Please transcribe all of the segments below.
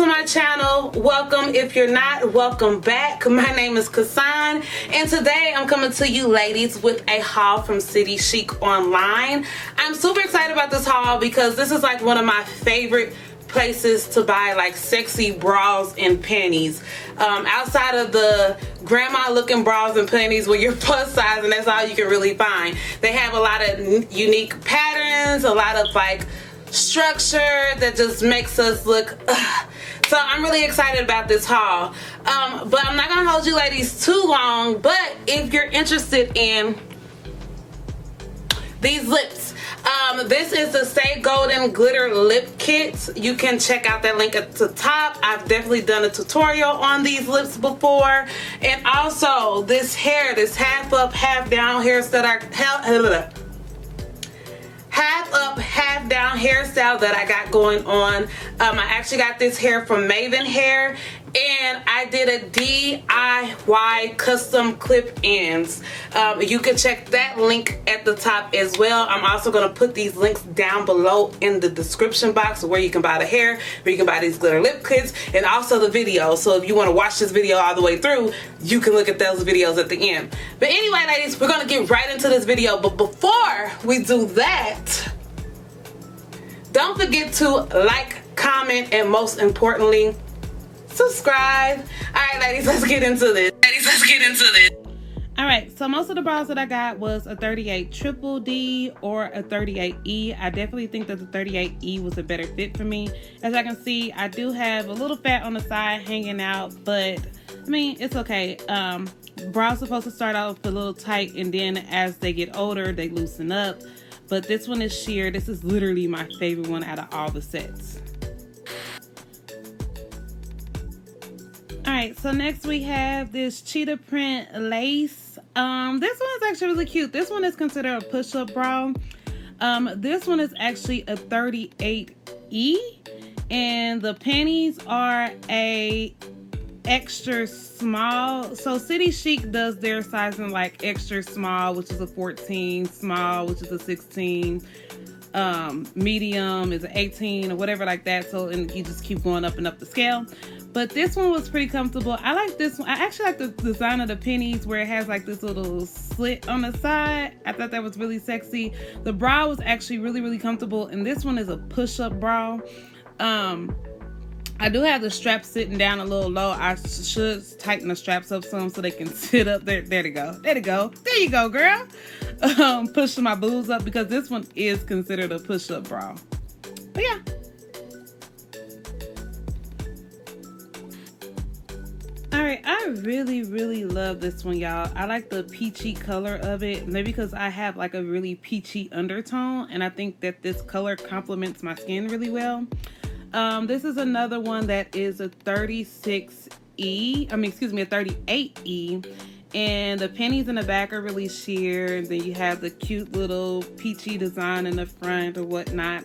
to my channel. Welcome. If you're not, welcome back. My name is Kassan, and today I'm coming to you ladies with a haul from City Chic online. I'm super excited about this haul because this is like one of my favorite places to buy like sexy bras and panties. Outside of the grandma looking bras and panties where you're plus size and that's all you can really find, they have a lot of unique patterns, a lot of like structure that just makes us look so I'm really excited about this haul. But I'm not gonna hold you ladies too long, but if you're interested in these lips, this is the Stay Golden Glitter Lip Kit. You can check out that link at the top. I've definitely done a tutorial on these lips before. And also this hair, this half up, half down hairstyle, half up, half down hairstyle that I got going on. I actually got this hair from Maven Hair, and I did a DIY custom clip ends. You can check that link at the top as well. I'm also going to put these links down below in the description box where you can buy the hair, where you can buy these glitter lip kits, and also the video. So if you want to watch this video all the way through, you can look at those videos at the end. But anyway, ladies, we're going to get right into this video. But before we do that, don't forget to like, comment, and most importantly, subscribe. Alright ladies, let's get into this. Alright, so most of the bras that I got was a 38 Triple D or a 38E. I definitely think that the 38E was a better fit for me. As I can see, I do have a little fat on the side hanging out, but I mean, it's okay. Bras are supposed to start off a little tight, and then as they get older, they loosen up. But this one is sheer. This is literally my favorite one out of all the sets. Alright, so next we have this cheetah print lace. This one is actually really cute. This one is considered a push-up bra. This one is actually a 38E, and the panties are a extra small. So City Chic does their sizing like extra small, which is a 14, small, which is a 16, medium is an 18 or whatever like that. So, and you just keep going up and up the scale. But this one was pretty comfortable. I like this one. I actually like the design of the pennies where it has like this little slit on the side. I thought that was really sexy. The bra was actually really, really comfortable. And this one is a push-up bra. I do have the straps sitting down a little low. I should tighten the straps up some so they can sit up there. There they go. There they go. There you go, girl. Pushing my boobs up because this one is considered a push-up bra. But yeah. Alright, I really love this one, y'all. I like the peachy color of it, maybe because I have like a really peachy undertone, and I think that this color complements my skin really well. This is another one that is a 36E, I mean, excuse me, a 38E, and the panties in the back are really sheer, and then you have the cute little peachy design in the front or whatnot.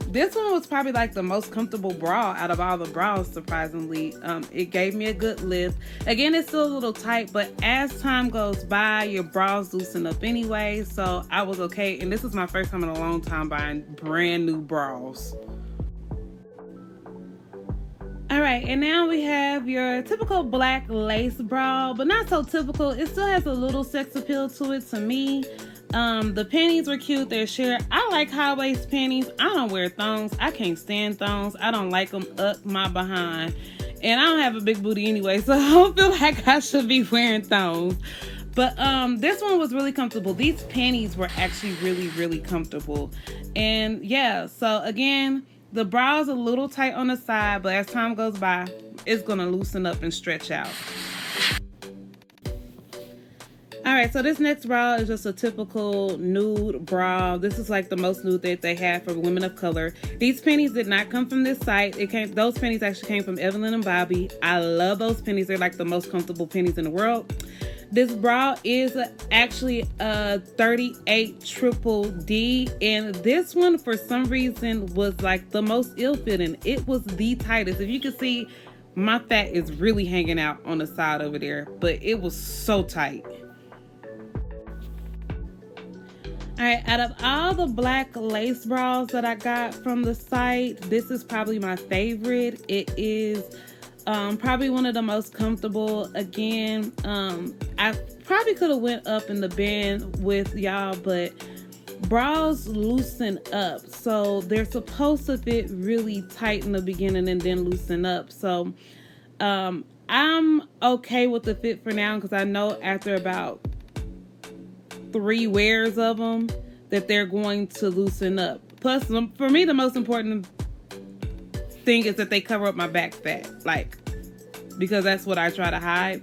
This one was probably like the most comfortable bra out of all the bras, surprisingly. It gave me a good lift. Again, it's still a little tight, but as time goes by, your bras loosen up anyway, so I was okay. And this is my first time in a long time buying brand new bras. Alright, and now we have your typical black lace bra, but not so typical. It still has a little sex appeal to it to me. The panties were cute. They're sheer. I like high waist panties. I don't wear thongs. I can't stand thongs. I don't like them up my behind. And I don't have a big booty anyway, so I don't feel like I should be wearing thongs. But this one was really comfortable. These panties were actually really comfortable. And yeah, so again, the bra is a little tight on the side, but as time goes by, it's gonna loosen up and stretch out. Alright, so this next bra is just a typical nude bra. This is like the most nude that they have for women of color. These panties did not come from this site. Those panties actually came from Evelyn and Bobby. I love those panties. They're like the most comfortable panties in the world. This bra is actually a 38 Triple D, and this one for some reason was like the most ill-fitting. It was the tightest. If you can see, my fat is really hanging out on the side over there, but it was so tight. All right, out of all the black lace bras that I got from the site, this is probably my favorite. It is probably one of the most comfortable. Again, I probably could have went up in the band with y'all, but bras loosen up. So they're supposed to fit really tight in the beginning and then loosen up. So I'm okay with the fit for now because I know after about 3 wears of them that they're going to loosen up. Plus, for me, the most important thing is that they cover up my back fat, like, because that's what I try to hide.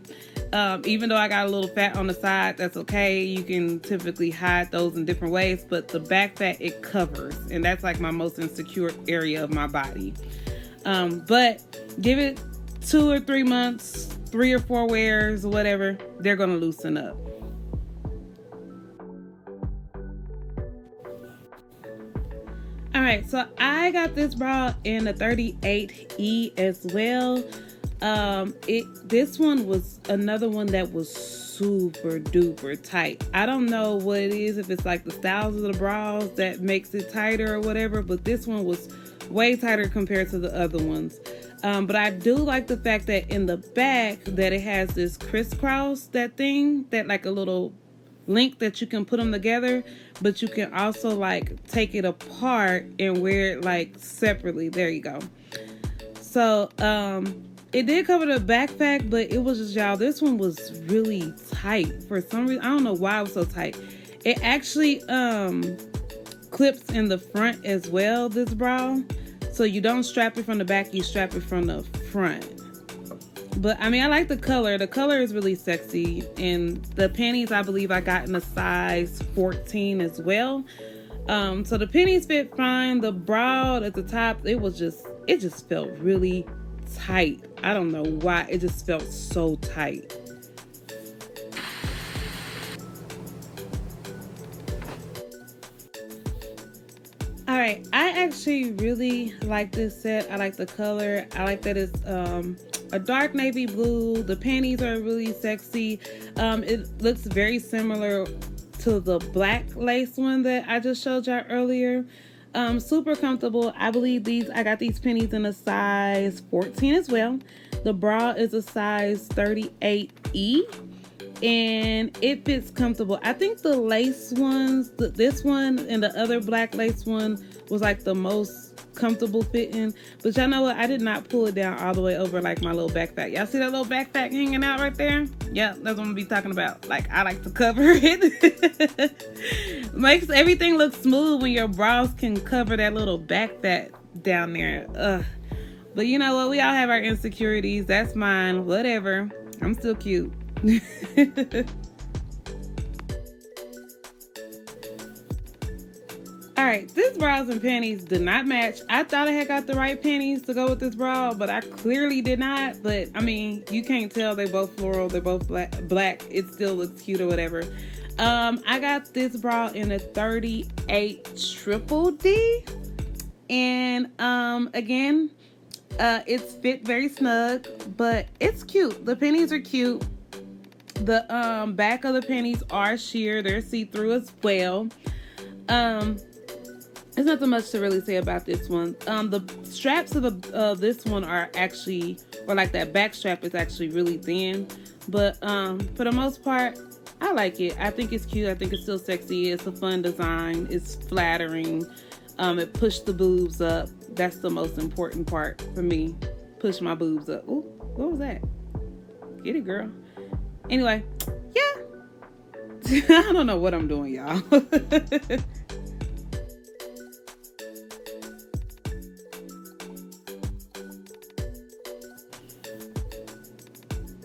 Even though I got a little fat on the side, that's okay. You can typically hide those in different ways, but the back fat, it covers, and that's like my most insecure area of my body. But give it 2 or 3 months, 3 or 4 wears, whatever, they're gonna loosen up. All right, so I got this bra in a 38E as well. This one was another one that was super duper tight. I don't know what it is, if it's like the styles of the bras that makes it tighter or whatever, but this one was way tighter compared to the other ones. But I do like the fact that in the back that it has this crisscross, that thing, that like a little link that you can put them together, but you can also like take it apart and wear it like separately. There you go. So it did cover the back fat, but it was just, y'all, this one was really tight for some reason. I don't know why it was so tight. It actually clips in the front as well, this bra, so you don't strap it from the back, you strap it from the front. But I mean, I like the color. The color is really sexy. And the panties, I believe I got in a size 14 as well. So the panties fit fine. The bra at the top, it just felt really tight. I don't know why. It just felt so tight. All right, I actually really like this set. I like the color. I like that it's a dark navy blue. The panties are really sexy. It looks very similar to the black lace one that I just showed y'all earlier. Super comfortable. I believe I got these panties in a size 14 as well. The bra is a size 38E. And it fits comfortable. I think the lace ones, this one and the other black lace one was like the most comfortable fitting. But y'all know what? I did not pull it down all the way over like my little back fat. Y'all see that little back fat hanging out right there? Yeah, that's what I'm gonna be talking about. Like, I like to cover it. Makes everything look smooth when your bras can cover that little back fat down there. Ugh. But you know what? We all have our insecurities. That's mine. Whatever. I'm still cute. Alright, this bras and panties did not match. I thought I had got the right panties to go with this bra, but I clearly did not. But I mean, you can't tell. They both floral, they're both black. It still looks cute or whatever. I got this bra in a 38 triple D. And again, it's fit very snug, but it's cute. The panties are cute. The back of the panties are sheer. They're see-through as well. There's nothing much to really say about this one. The straps of this one are actually, or like that back strap is actually really thin. But for the most part, I like it. I think it's cute. I think it's still sexy. It's a fun design. It's flattering. It pushed the boobs up. That's the most important part for me. Push my boobs up. Ooh, what was that? Get it, girl. Anyway, yeah. I don't know what I'm doing, y'all.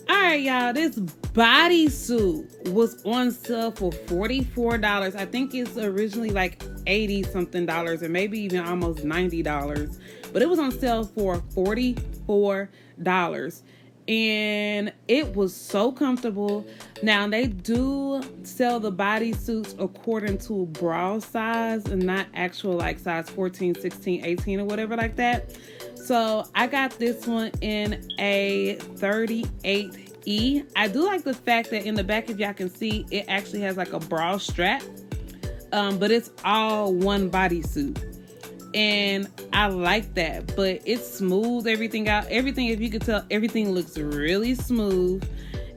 Alright, y'all, this bodysuit was on sale for $44. I think it's originally like 80 something dollars, or maybe even almost $90, but it was on sale for $44, and it was so comfortable. Now, they do sell the bodysuits according to bra size and not actual like size 14, 16, 18 or whatever like that. So I got this one in a 38E. I do like the fact that in the back, if y'all can see, it actually has like a bra strap. but it's all one bodysuit. And I like that, but it smooths everything out. Everything, if you could tell, everything looks really smooth.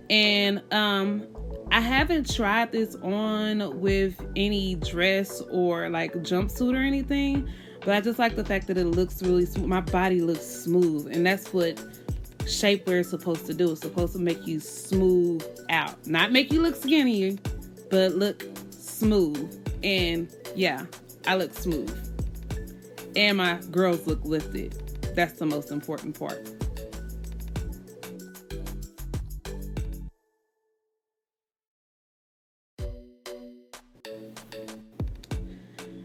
And I haven't tried this on with any dress or like jumpsuit or anything, but I just like the fact that it looks really smooth. My body looks smooth, and that's what shapewear is supposed to do. It's supposed to make you smooth out, not make you look skinny, but look smooth. And yeah, I look smooth, and my girls look lifted. That's the most important part.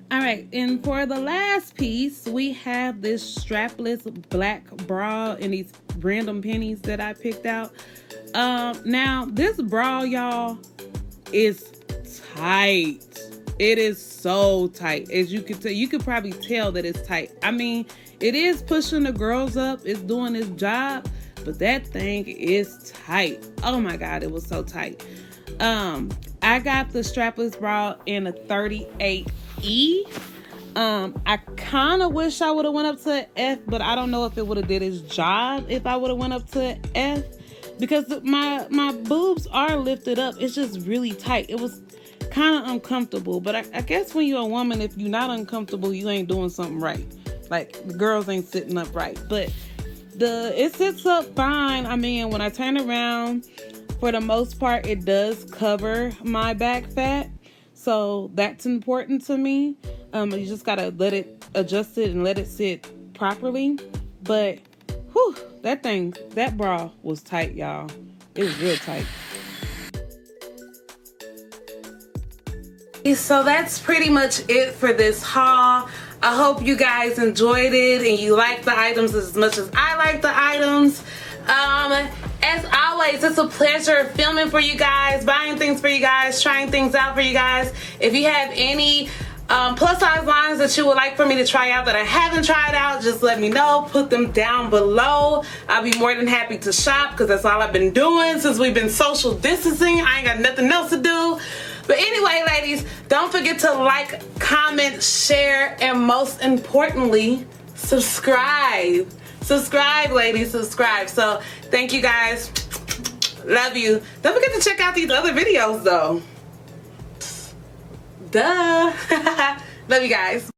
All right, and for the last piece, we have this strapless black bra and these random pennies that I picked out. Now, this bra, y'all, is tight. It is so tight. As you can tell, you could probably tell that it's tight. I mean, it is pushing the girls up. It's doing its job, but that thing is tight. Oh my God, it was so tight. I got the strapless bra in a 38E. I kind of wish I would have went up to an F, but I don't know if it would have did its job if I would have went up to an F, because my boobs are lifted up. It's just really tight. It was kind of uncomfortable, but I guess when you're a woman, if you're not uncomfortable, you ain't doing something right. Like, the girls ain't sitting up right, but it sits up fine. I mean, when I turn around, for the most part, it does cover my back fat. So that's important to me. You just gotta let it adjust it and let it sit properly. But whew, that bra was tight, y'all. It was real tight. So that's pretty much it for this haul. I hope you guys enjoyed it and you like the items as much as I like the items. As always, it's a pleasure filming for you guys, buying things for you guys, trying things out for you guys. If you have any plus size lines that you would like for me to try out that I haven't tried out, just let me know. Put them down below. I'll be more than happy to shop, because that's all I've been doing since we've been social distancing. I ain't got nothing else to do. But anyway, ladies, don't forget to like, comment, share, and most importantly, subscribe. Subscribe, ladies, subscribe. So thank you guys. Love you. Don't forget to check out these other videos though. Duh. Love you guys.